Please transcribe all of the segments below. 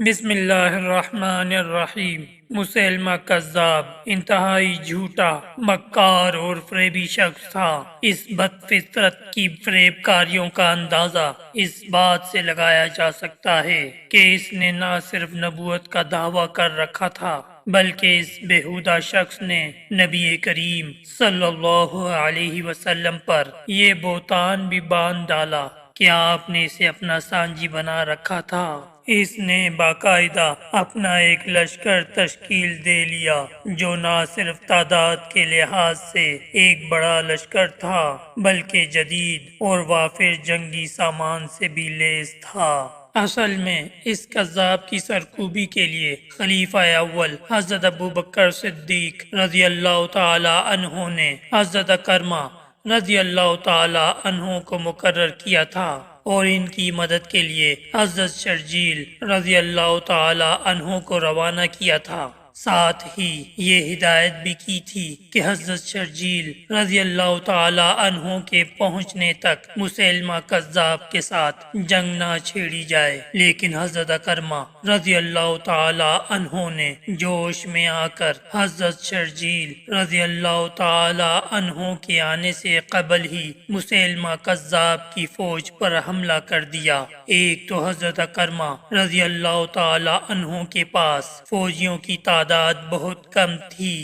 بسم اللہ الرحمن الرحیم۔ مسلمہ کذاب انتہائی جھوٹا، مکار اور فریبی شخص تھا۔ اس بد فطرت کی فریب کاریوں کا اندازہ اس بات سے لگایا جا سکتا ہے کہ اس نے نہ صرف نبوت کا دعویٰ کر رکھا تھا بلکہ اس بےہودہ شخص نے نبی کریم صلی اللہ علیہ وسلم پر یہ بہتان بھی باندھ ڈالا کہ آپ نے اسے اپنا سانجی بنا رکھا تھا۔ اس نے باقاعدہ اپنا ایک لشکر تشکیل دے لیا جو نہ صرف تعداد کے لحاظ سے ایک بڑا لشکر تھا بلکہ جدید اور وافر جنگی سامان سے بھی لیس تھا۔ اصل میں اس کذاب کی سرکوبی کے لیے خلیفہ اول حضرت ابوبکر صدیق رضی اللہ تعالی عنہ نے حضرت اکرمہ رضی اللہ تعالی عنہ کو مقرر کیا تھا اور ان کی مدد کے لیے حضرت شرجیل رضی اللہ تعالی عنہ کو روانہ کیا تھا۔ ساتھ ہی یہ ہدایت بھی کی تھی کہ حضرت شرجیل رضی اللہ تعالی عنہ کے پہنچنے تک مسلمہ کذاب کے ساتھ جنگ نہ چھیڑی جائے، لیکن حضرت اکرمہ رضی اللہ تعالی عنہ نے جوش میں آ کر حضرت شرجیل رضی اللہ تعالی عنہ کے آنے سے قبل ہی مسلمہ کذاب کی فوج پر حملہ کر دیا۔ ایک تو حضرت اکرمہ رضی اللہ تعالی عنہ کے پاس فوجیوں کی تعداد بہت کم تھی،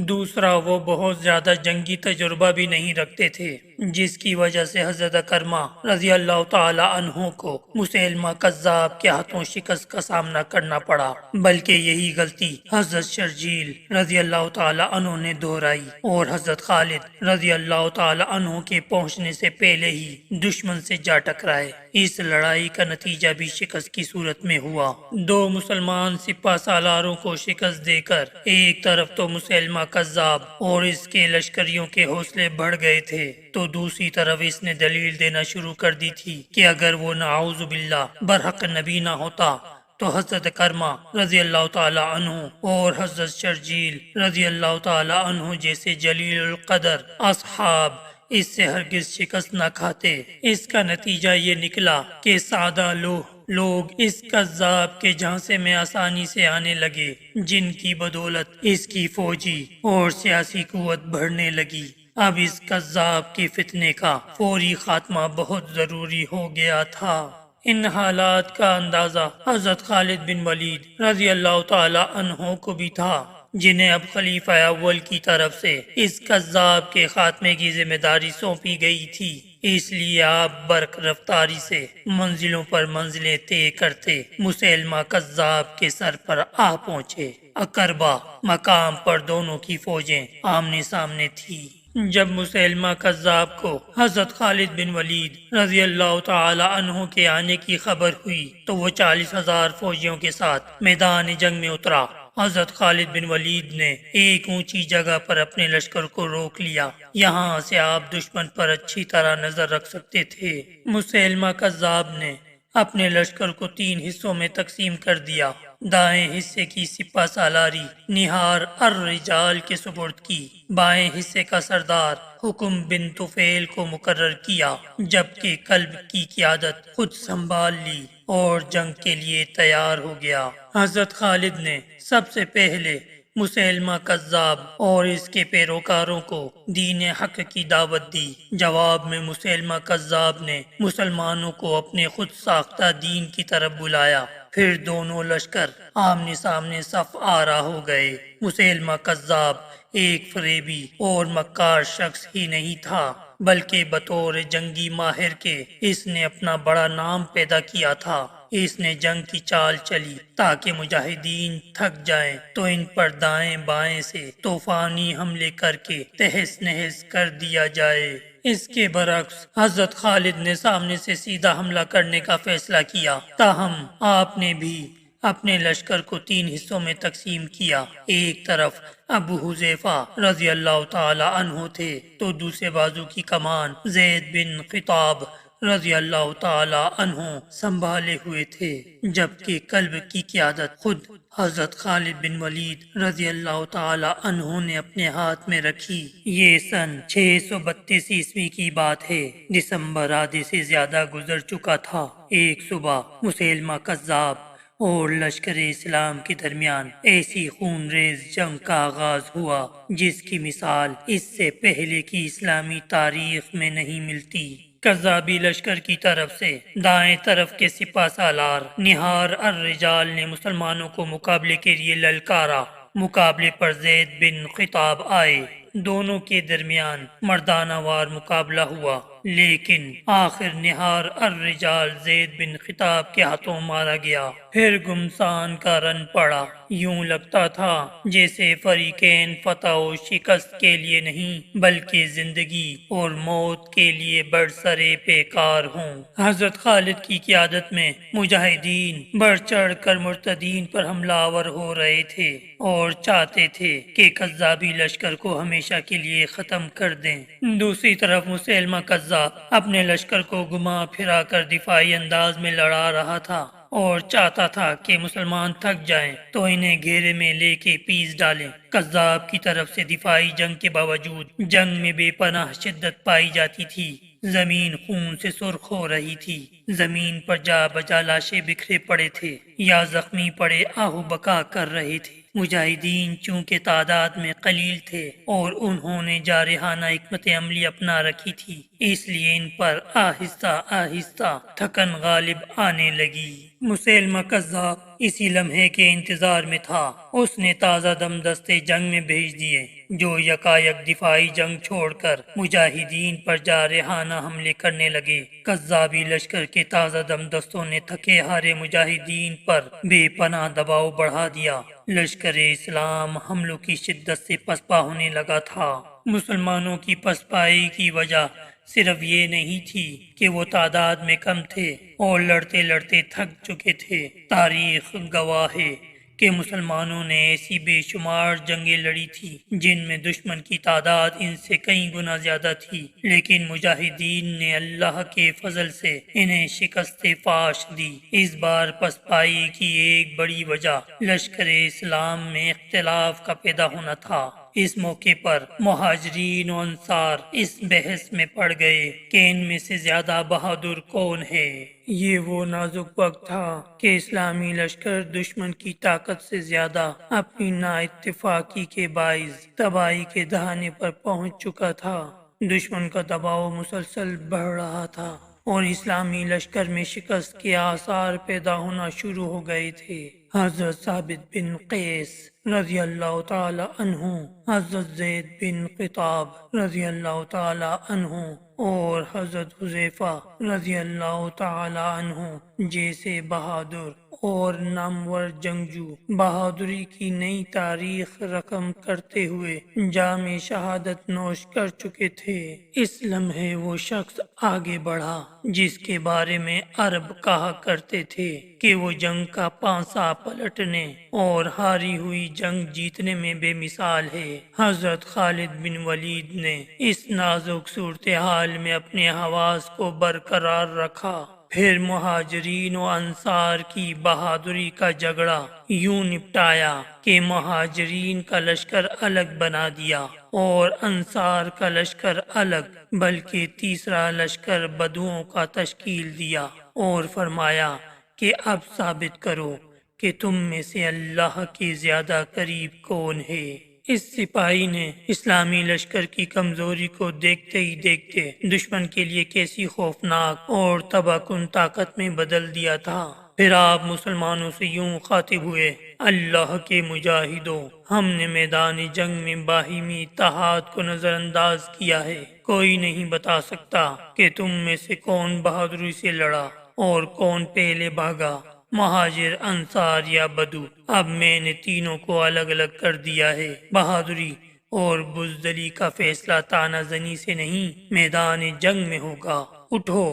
دوسرا وہ بہت زیادہ جنگی تجربہ بھی نہیں رکھتے تھے، جس کی وجہ سے حضرت اکرمہ رضی اللہ تعالی عنہ کو مسلمہ کذاب کے ہاتھوں شکست کا سامنا کرنا پڑا، بلکہ یہی غلطی حضرت شرجیل رضی اللہ تعالی عنہ نے دہرائی اور حضرت خالد رضی اللہ تعالی عنہ کے پہنچنے سے پہلے ہی دشمن سے جا ٹکرائے۔ اس لڑائی کا نتیجہ بھی شکست کی صورت میں ہوا۔ دو مسلمان سپہ سالاروں کو شکست دے کر ایک طرف تو مسلمہ کذاب اور اس کے لشکریوں کے حوصلے بڑھ گئے تھے، تو دوسری طرف اس نے دلیل دینا شروع کر دی تھی کہ اگر وہ نعوذ باللہ برحق نبی نہ ہوتا تو حضرت اکرمہ رضی اللہ تعالی عنہ اور حضرت شرجیل رضی اللہ تعالی عنہ جیسے جلیل القدر اصحاب اس سے ہرگز شکست نہ کھاتے۔ اس کا نتیجہ یہ نکلا کہ سادہ لوگ اس کذاب کے جھانسے میں آسانی سے آنے لگے، جن کی بدولت اس کی فوجی اور سیاسی قوت بڑھنے لگی۔ اب اس کذاب کے فتنے کا فوری خاتمہ بہت ضروری ہو گیا تھا۔ ان حالات کا اندازہ حضرت خالد بن ولید رضی اللہ تعالی عنہ کو بھی تھا، جنہیں اب خلیفہ اول کی طرف سے اس کذاب کے خاتمے کی ذمہ داری سونپی گئی تھی۔ اس لیے آپ برق رفتاری سے منزلوں پر منزلیں طے کرتے مسلمہ کذاب کے سر پر آ پہنچے۔ اقربہ مقام پر دونوں کی فوجیں آمنے سامنے تھی۔ جب مسلمہ کذاب کو حضرت خالد بن ولید رضی اللہ تعالی عنہ کے آنے کی خبر ہوئی تو وہ 40,000 فوجیوں کے ساتھ میدان جنگ میں اترا۔ حضرت خالد بن ولید نے ایک اونچی جگہ پر اپنے لشکر کو روک لیا، یہاں سے آپ دشمن پر اچھی طرح نظر رکھ سکتے تھے۔ مسلمہ کذاب نے اپنے لشکر کو 3 حصوں میں تقسیم کر دیا۔ دائیں حصے کی سپہ سالاری نہار الرجال کے سپرد کی، بائیں حصے کا سردار حکم بن طفیل کو مقرر کیا، جبکہ قلب کی قیادت خود سنبھال لی اور جنگ کے لیے تیار ہو گیا۔ حضرت خالد نے سب سے پہلے مسلمہ کذاب اور اس کے پیروکاروں کو دین حق کی دعوت دی۔ جواب میں مسلمہ کذاب نے مسلمانوں کو اپنے خود ساختہ دین کی طرف بلایا۔ پھر دونوں لشکر آمنے سامنے صف آرا ہو گئے۔ مسلمہ کذاب ایک فریبی اور مکار شخص ہی نہیں تھا، بلکہ بطور جنگی ماہر کے اس نے اپنا بڑا نام پیدا کیا تھا۔ اس نے جنگ کی چال چلی تاکہ مجاہدین تھک جائیں تو ان پر دائیں بائیں سے طوفانی حملے کر کے تہس نہس کر دیا جائے۔ اس کے برعکس حضرت خالد نے سامنے سے سیدھا حملہ کرنے کا فیصلہ کیا، تاہم آپ نے بھی اپنے لشکر کو 3 حصوں میں تقسیم کیا۔ ایک طرف ابو حذیفہ رضی اللہ تعالی عنہ تھے تو دوسرے بازو کی کمان زید بن خطاب رضی اللہ تعالی عنہ سنبھالے ہوئے تھے، جبکہ قلب کی قیادت خود حضرت خالد بن ولید رضی اللہ تعالی عنہ نے اپنے ہاتھ میں رکھی۔ یہ سن 632 عیسوی کی بات ہے۔ دسمبر آدھے سے زیادہ گزر چکا تھا۔ ایک صبح مسلمہ کذاب اور لشکر اسلام کے درمیان ایسی خون ریز جنگ کا آغاز ہوا جس کی مثال اس سے پہلے کی اسلامی تاریخ میں نہیں ملتی۔ قذابی لشکر کی طرف سے دائیں طرف کے سپہ سالار نہار الرجال نے مسلمانوں کو مقابلے کے لیے للکارا۔ مقابلے پر زید بن خطاب آئے، دونوں کے درمیان مردانہ وار مقابلہ ہوا، لیکن آخر نہار الرجال زید بن خطاب کے ہاتھوں مارا گیا۔ پھر گمسان کا رن پڑا، یوں لگتا تھا جیسے فریقین فتح و شکست کے لیے نہیں بلکہ زندگی اور موت کے لیے برسرے پیکار ہوں۔ حضرت خالد کی قیادت میں مجاہدین بڑھ چڑھ کر مرتدین پر حملہ آور ہو رہے تھے اور چاہتے تھے کہ قذابی لشکر کو ہمیشہ کے لیے ختم کر دیں۔ دوسری طرف مسیلمہ قذاب اپنے لشکر کو گھما پھرا کر دفاعی انداز میں لڑا رہا تھا اور چاہتا تھا کہ مسلمان تھک جائیں تو انہیں گھیرے میں لے کے پیس ڈالیں۔ قذاب کی طرف سے دفاعی جنگ کے باوجود جنگ میں بے پناہ شدت پائی جاتی تھی۔ زمین خون سے سرخ ہو رہی تھی، زمین پر جا بجا لاشیں بکھرے پڑے تھے یا زخمی پڑے آہو بکا کر رہے تھے۔ مجاہدین چونکہ تعداد میں قلیل تھے اور انہوں نے جارحانہ حکمت عملی اپنا رکھی تھی، اس لیے ان پر آہستہ آہستہ تھکن غالب آنے لگی۔ مسیلمہ قذاب اسی لمحے کے انتظار میں تھا۔ اس نے تازہ دم دستے جنگ میں بھیج دیے جو یکایک دفاعی جنگ چھوڑ کر مجاہدین پر جارحانہ حملے کرنے لگے۔ قذابی لشکر کے تازہ دم دستوں نے تھکے ہارے مجاہدین پر بے پناہ دباؤ بڑھا دیا۔ لشکر اسلام حملوں کی شدت سے پسپا ہونے لگا تھا۔ مسلمانوں کی پسپائی کی وجہ صرف یہ نہیں تھی کہ وہ تعداد میں کم تھے اور لڑتے لڑتے تھک چکے تھے۔ تاریخ گواہ ہے کہ مسلمانوں نے ایسی بے شمار جنگیں لڑی تھی جن میں دشمن کی تعداد ان سے کئی گنا زیادہ تھی، لیکن مجاہدین نے اللہ کے فضل سے انہیں شکست فاش دی۔ اس بار پسپائی کی ایک بڑی وجہ لشکر اسلام میں اختلاف کا پیدا ہونا تھا۔ اس موقع پر مہاجرین و انصار اس بحث میں پڑ گئے کہ ان میں سے زیادہ بہادر کون ہے۔ یہ وہ نازک وقت تھا کہ اسلامی لشکر دشمن کی طاقت سے زیادہ اپنی نا اتفاقی کے باعث تباہی کے دہانے پر پہنچ چکا تھا۔ دشمن کا دباؤ مسلسل بڑھ رہا تھا اور اسلامی لشکر میں شکست کے آثار پیدا ہونا شروع ہو گئے تھے۔ حضرت ثابت بن قیس رضی اللہ تعالی عنہ، حضرت زید بن خطاب رضی اللہ تعالی عنہ اور حضرت حذیفہ رضی اللہ تعالی عنہ جیسے بہادر اور نامور جنگجو بہادری کی نئی تاریخ رقم کرتے ہوئے جام شہادت نوش کر چکے تھے۔ اس لمحے وہ شخص آگے بڑھا جس کے بارے میں عرب کہا کرتے تھے کہ وہ جنگ کا پانسا پلٹنے اور ہاری ہوئی جنگ جیتنے میں بے مثال ہے۔ حضرت خالد بن ولید نے اس نازک صورتحال میں اپنے حواس کو برقرار رکھا۔ پھر مہاجرین و انصار کی بہادری کا جھگڑا یوں نپٹایا کہ مہاجرین کا لشکر الگ بنا دیا اور انصار کا لشکر الگ، بلکہ تیسرا لشکر بدوؤں کا تشکیل دیا اور فرمایا کہ اب ثابت کرو کہ تم میں سے اللہ کے زیادہ قریب کون ہے۔ اس سپاہی نے اسلامی لشکر کی کمزوری کو دیکھتے ہی دیکھتے دشمن کے لیے کیسی خوفناک اور تباہ کن طاقت میں بدل دیا تھا۔ پھر آپ مسلمانوں سے یوں خاطب ہوئے: اللہ کے مجاہدوں، ہم نے میدان جنگ میں باہمی اتحاد کو نظر انداز کیا ہے۔ کوئی نہیں بتا سکتا کہ تم میں سے کون بہادری سے لڑا اور کون پہلے بھاگا، مہاجر، انصار یا بدو۔ اب میں نے تینوں کو الگ الگ کر دیا ہے۔ بہادری اور بزدلی کا فیصلہ تانا زنی سے نہیں، میدان جنگ میں ہوگا۔ اٹھو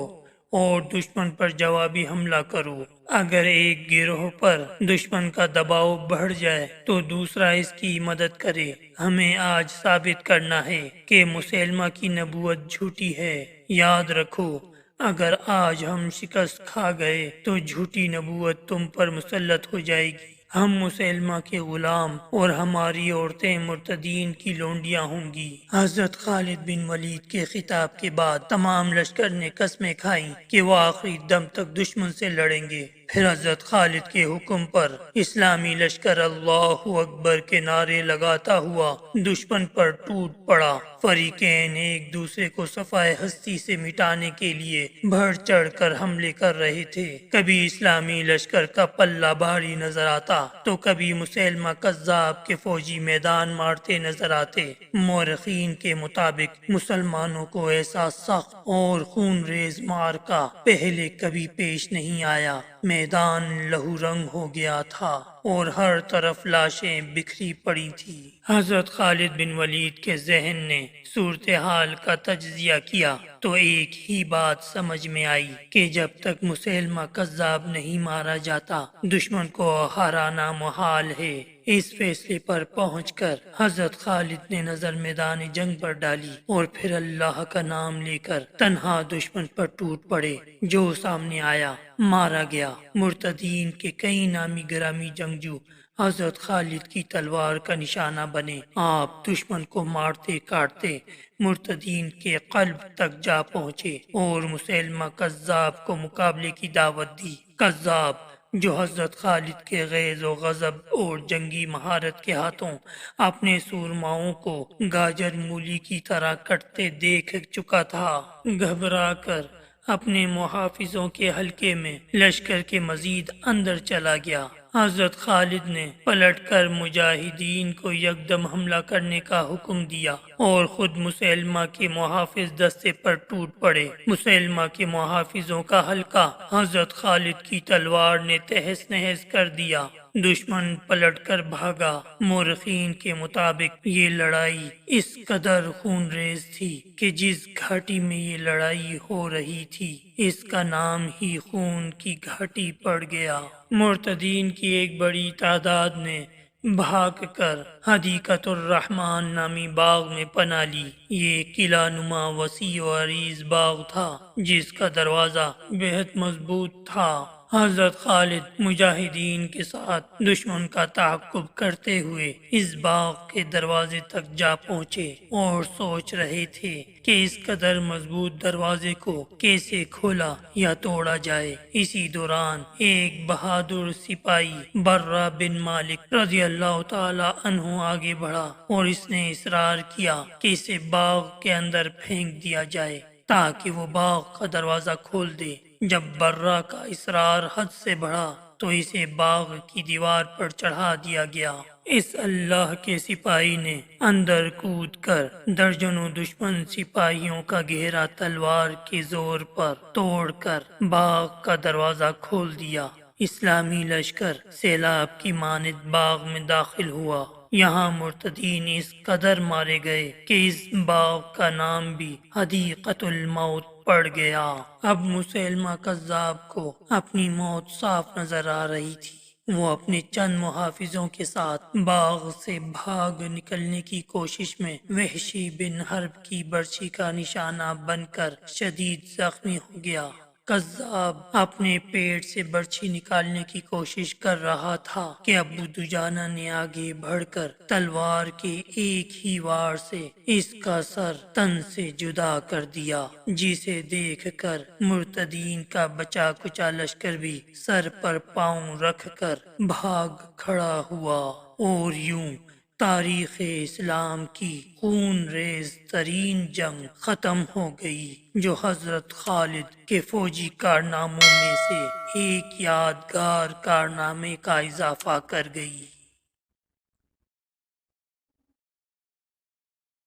اور دشمن پر جوابی حملہ کرو۔ اگر ایک گروہ پر دشمن کا دباؤ بڑھ جائے تو دوسرا اس کی مدد کرے۔ ہمیں آج ثابت کرنا ہے کہ مسیلمہ کی نبوت جھوٹی ہے۔ یاد رکھو، اگر آج ہم شکست کھا گئے تو جھوٹی نبوت تم پر مسلط ہو جائے گی۔ ہم مسیلمہ کے غلام اور ہماری عورتیں مرتدین کی لونڈیاں ہوں گی۔ حضرت خالد بن ولید کے خطاب کے بعد تمام لشکر نے قسمیں کھائیں کہ وہ آخری دم تک دشمن سے لڑیں گے۔ پھر حضرت خالد کے حکم پر اسلامی لشکر اللہ اکبر کے نعرے لگاتا ہوا دشمن پر ٹوٹ پڑا۔ فریقین ایک دوسرے کو صفائے ہستی سے مٹانے کے لیے بڑھ چڑھ کر حملے کر رہے تھے۔ کبھی اسلامی لشکر کا پلہ بھاری نظر آتا تو کبھی مسیلمہ کذاب کے فوجی میدان مارتے نظر آتے۔ مورخین کے مطابق مسلمانوں کو ایسا سخت اور خون ریز معرکہ پہلے کبھی پیش نہیں آیا۔ میدان لہو رنگ ہو گیا تھا اور ہر طرف لاشیں بکھری پڑی تھی۔ حضرت خالد بن ولید کے ذہن نے صورتحال کا تجزیہ کیا تو ایک ہی بات سمجھ میں آئی کہ جب تک مسیلمہ کذاب نہیں مارا جاتا دشمن کو ہرانا محال ہے۔ اس فیصلے پر پہنچ کر حضرت خالد نے نظر میدان جنگ پر ڈالی اور پھر اللہ کا نام لے کر تنہا دشمن پر ٹوٹ پڑے۔ جو سامنے آیا مارا گیا۔ مرتدین کے کئی نامی گرامی جنگجو حضرت خالد کی تلوار کا نشانہ بنے۔ آپ دشمن کو مارتے کاٹتے مرتدین کے قلب تک جا پہنچے اور مسیلمہ کذاب کو مقابلے کی دعوت دی۔ کذاب جو حضرت خالد کے غیظ و غضب اور جنگی مہارت کے ہاتھوں اپنے سورماؤں کو گاجر مولی کی طرح کٹتے دیکھ چکا تھا، گھبرا کر اپنے محافظوں کے حلقے میں لشکر کے مزید اندر چلا گیا۔ حضرت خالد نے پلٹ کر مجاہدین کو یکدم حملہ کرنے کا حکم دیا اور خود مسیلمہ کے محافظ دستے پر ٹوٹ پڑے۔ مسیلمہ کے محافظوں کا حلقہ حضرت خالد کی تلوار نے تہس نہس کر دیا۔ دشمن پلٹ کر بھاگا۔ مورخین کے مطابق یہ لڑائی اس قدر خون ریز تھی کہ جس گھاٹی میں یہ لڑائی ہو رہی تھی اس کا نام ہی خون کی گھاٹی پڑ گیا۔ مرتدین کی ایک بڑی تعداد نے بھاگ کر حدیقۃ الرحمن نامی باغ میں پناہ لی۔ یہ قلعہ نما وسیع و عریض باغ تھا جس کا دروازہ بہت مضبوط تھا۔ حضرت خالد مجاہدین کے ساتھ دشمن کا تعاقب کرتے ہوئے اس باغ کے دروازے تک جا پہنچے اور سوچ رہے تھے کہ اس قدر مضبوط دروازے کو کیسے کھولا یا توڑا جائے۔ اسی دوران ایک بہادر سپاہی برہ بن مالک رضی اللہ تعالی عنہ آگے بڑھا اور اس نے اصرار کیا کہ اسے باغ کے اندر پھینک دیا جائے تاکہ وہ باغ کا دروازہ کھول دے۔ جب برہ کا اصرار حد سے بڑھا تو اسے باغ کی دیوار پر چڑھا دیا گیا۔ اس اللہ کے سپاہی نے اندر کود کر درجنوں دشمن سپاہیوں کا گھیرا تلوار کے زور پر توڑ کر باغ کا دروازہ کھول دیا۔ اسلامی لشکر سیلاب کی مانند باغ میں داخل ہوا۔ یہاں مرتدین اس قدر مارے گئے کہ اس باغ کا نام بھی حدیقۃ الموت پڑ گیا۔ اب مسیلمہ کذاب کو اپنی موت صاف نظر آ رہی تھی۔ وہ اپنے چند محافظوں کے ساتھ باغ سے بھاگ نکلنے کی کوشش میں وحشی بن حرب کی برچھی کا نشانہ بن کر شدید زخمی ہو گیا۔ کذاب اپنے پیٹ سے برچھی نکالنے کی کوشش کر رہا تھا کہ ابو دجانہ نے آگے بڑھ کر تلوار کے ایک ہی وار سے اس کا سر تن سے جدا کر دیا، جسے دیکھ کر مرتدین کا بچا کچا لشکر بھی سر پر پاؤں رکھ کر بھاگ کھڑا ہوا اور یوں تاریخ اسلام کی خون ریز ترین جنگ ختم ہو گئی جو حضرت خالد کے فوجی کارناموں میں سے ایک یادگار کارنامے کا اضافہ کر گئی۔